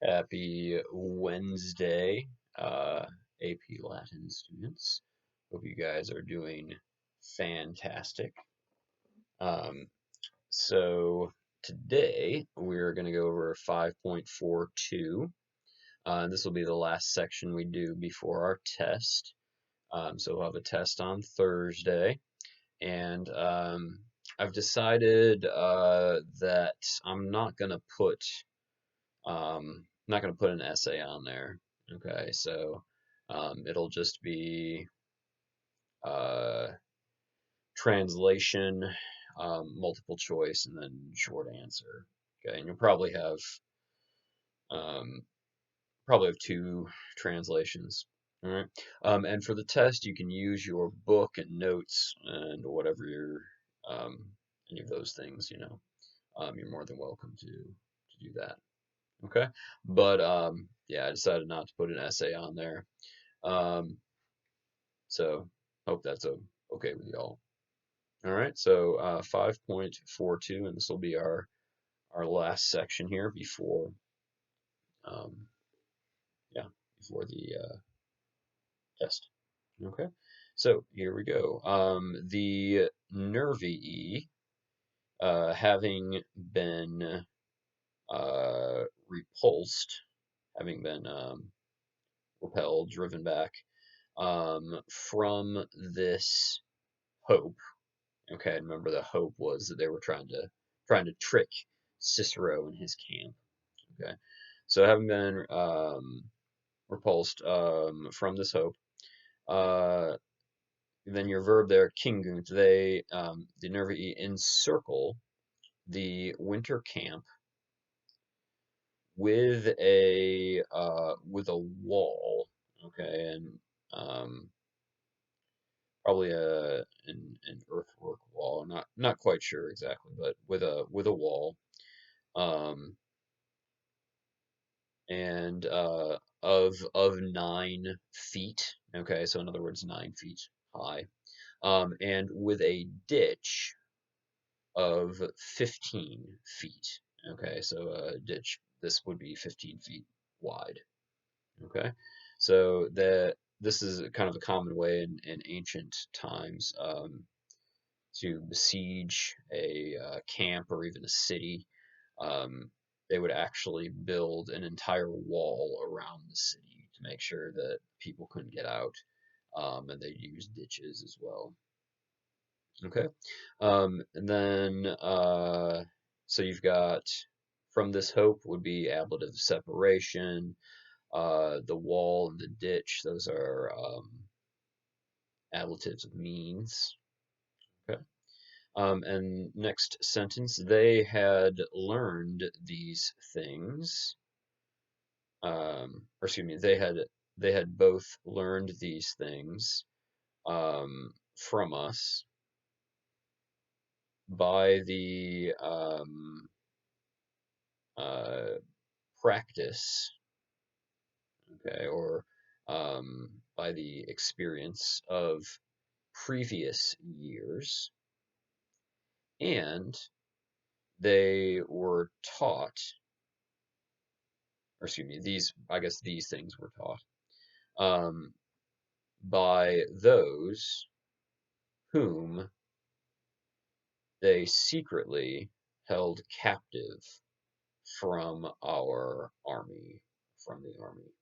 Happy Wednesday, AP Latin students. Hope you guys are doing fantastic. Um, so today we're going to go over 5.42. This will be the last section we do before our test. So we'll have a test on Thursday, and I've decided that I'm not gonna put an essay on there. Okay, so it'll just be uh, translation, multiple choice, and then short answer. Okay, and you'll um, probably have two translations. All right, and for the test, you can use your book and notes and whatever your um, any of those things. You're more than welcome to do that. Okay. But yeah, I decided not to put an essay on there. Um, so hope that's okay with y'all. All right. So 5.42, and this will be our last section here before um, yeah, before the test. Okay. So here we go. The Nervii, having been repulsed, having been repelled, driven back from this hope. Okay, remember the hope was that they were trying to trick Cicero and his camp. Okay, so having been repulsed from this hope, uh, then your verb there, kingunt, the Nervii encircle the winter camp with a wall. Okay, and probably an earthwork wall. Not quite sure exactly, but with a wall, um, and of 9 feet. Okay, so in other words, 9 feet high, and with a ditch of 15 feet. Okay, so a ditch. This would be 15 feet wide. Okay, so this is kind of a common way in ancient times. To besiege a camp or even a city, um, they would actually build an entire wall around the city to make sure that people couldn't get out, and they'd use ditches as well. Okay, and then so you've got from this hope would be ablative separation. The wall and the ditch; those are ablatives of means. Okay. And next sentence, they had learned these things. Or excuse me, they had both learned these things from us by the uh, practice, okay, or by the experience of previous years, and they were taught, or excuse me, I guess these things were taught um, by those whom they secretly held captive from our army, from the army.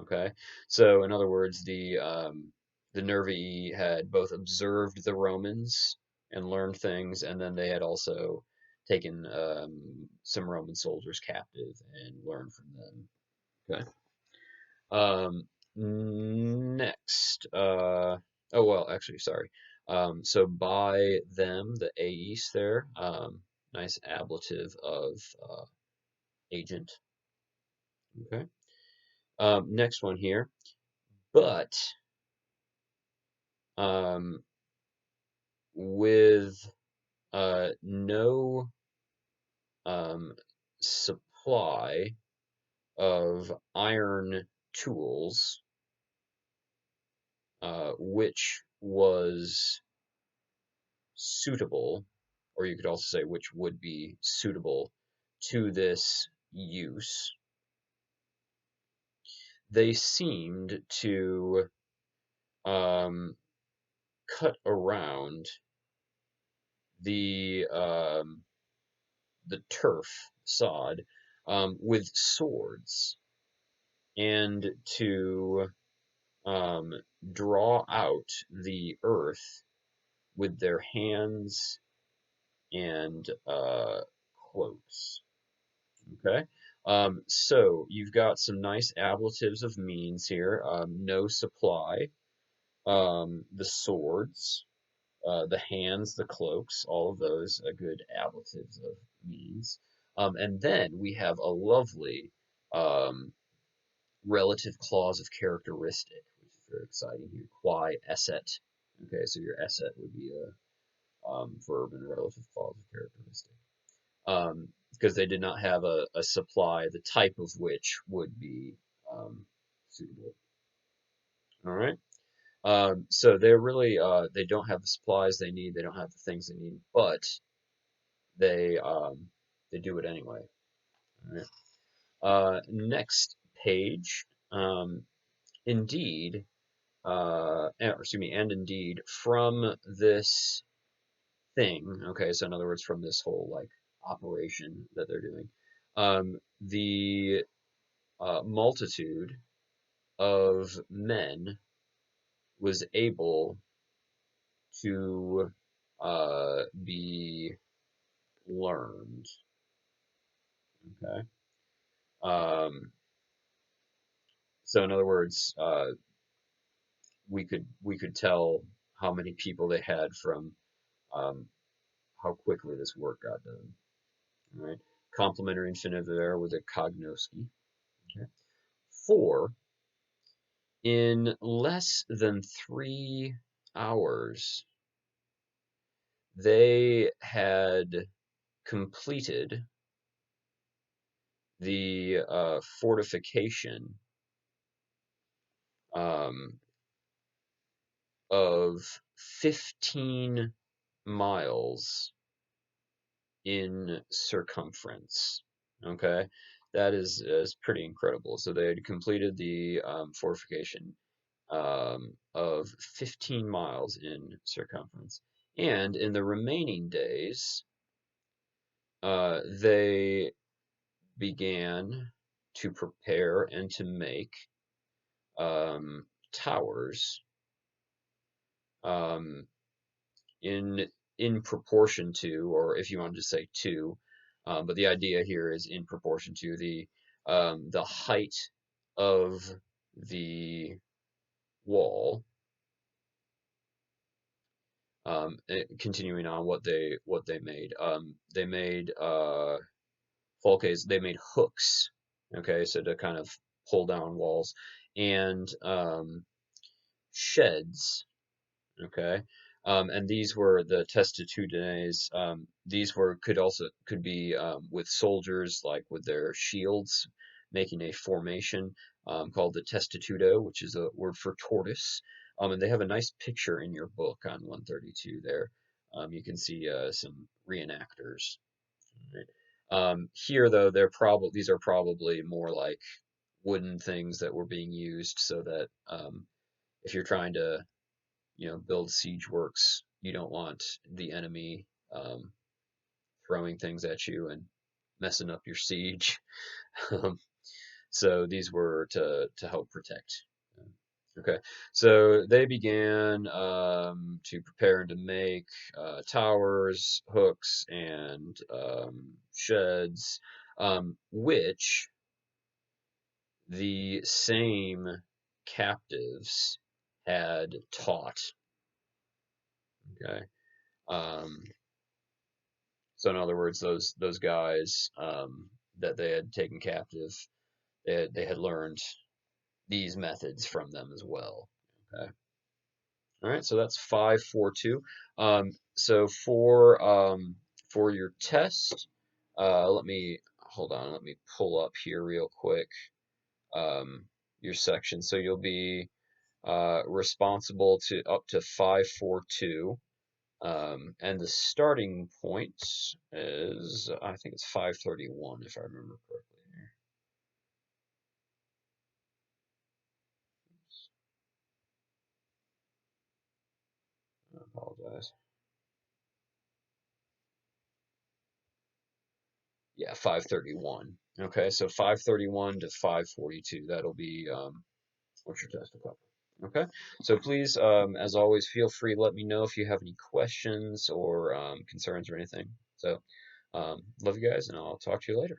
Okay, so in other words, the Nervii had both observed the Romans and learned things, and then they had also taken some Roman soldiers captive and learned from them. Okay. Next, oh well, actually, sorry. So by them, the AEs there, nice ablative of agent. Okay. Next one here, but um, with no um, supply of iron tools, which was suitable, or you could also say which would be suitable to this use. they seemed to um, cut around the um, the turf sod with swords and to um, draw out the earth with their hands and cloaks. Okay. So you've got some nice ablatives of means here. No supply, the swords, the hands, the cloaks, all of those good ablatives of means. And then we have a lovely um, relative clause of characteristic, which is very exciting here. Quae esset. Okay, so your esset would be a verb and a relative clause of characteristic. Because they did not have a supply, the type of which would be suitable. All right. So they're really they don't have the supplies they need, they don't have the things they need, but they um, they do it anyway. All right. Next page. Indeed, excuse me, and indeed, from this thing. Okay, so in other words, from this whole like operation that they're doing, the multitude of men was able to be learned. Okay. Um, so in other words, we could tell how many people they had from um, how quickly this work got done. All right. Complementary infinitive there was a cognosci. Okay. 4, in less than 3 hours, they had completed the fortification um, of 15 miles in circumference. Okay, that is pretty incredible. So they had completed the fortification of 15 miles in circumference, and in the remaining days, they began to prepare and to make towers um, in proportion to, or if you want to say to, but the idea here is in proportion to the height of the wall. Continuing on what they made, they made Folkes, they made hooks. Okay, so to kind of pull down walls and sheds. Okay. And these were the testitudines. These could be with soldiers, like with their shields, making a formation called the testitudo, which is a word for tortoise. And they have a nice picture in your book on 132 there. You can see some reenactors. Right? Here, though, these are probably more like wooden things that were being used so that if you're trying to build siege works. You don't want the enemy throwing things at you and messing up your siege. Um, so these were to help protect. Okay, so they began to prepare and to make towers, hooks, and sheds, which the same captives had taught. Okay. Um, So in other words, those guys that they had taken captive, they had learned these methods from them as well. Okay. All right. So that's 542. So for your test, let me hold on. Let me pull up here real quick. Your section. So you'll be responsible to up to 542. And the starting point is, I think it's 531, if I remember correctly. Apologize. Yeah, 531. Okay, so 531 to 542. That'll be what your test will cover. Okay, so please, as always, feel free to let me know if you have any questions or concerns or anything. So, love you guys, and I'll talk to you later.